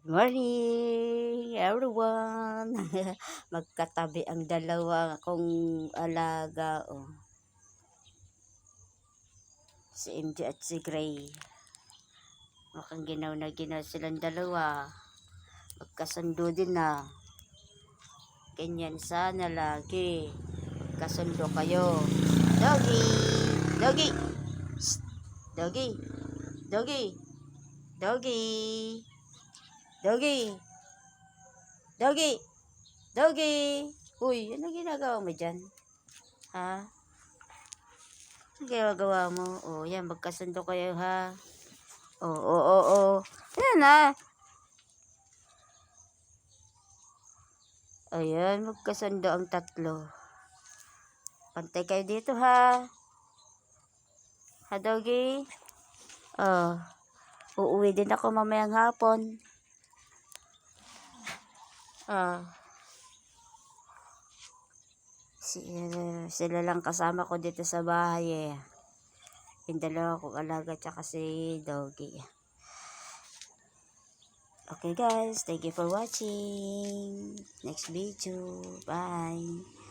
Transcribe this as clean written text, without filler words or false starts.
Morning, everyone. Magkatabi ang dalawa kong alaga. Oh. Si MJ at si Gray. Mukhang ginaw na ginaw silang dalawa. Magkasundo din na. Ganyan sana lagi. Magkasundo kayo. Doggy! Doggy! Shh! Doggy! Doggy! Doggy! Doggy! Doggy! Doggy! Uy, ano ginagawa mo dyan? Ha? Ano ginagawa mo? O, yan, magkasundo kayo, ha? O. Yan, ha? Ayan, magkasundo ang tatlo. Pantay kayo dito, ha? Ha, Doggy? Uuwi din ako mamayang hapon. Sila lang kasama ko dito sa bahay, eh. Yung dalawa kong alaga tsaka si Doggy. Okay guys, thank you for watching. Next video. Bye.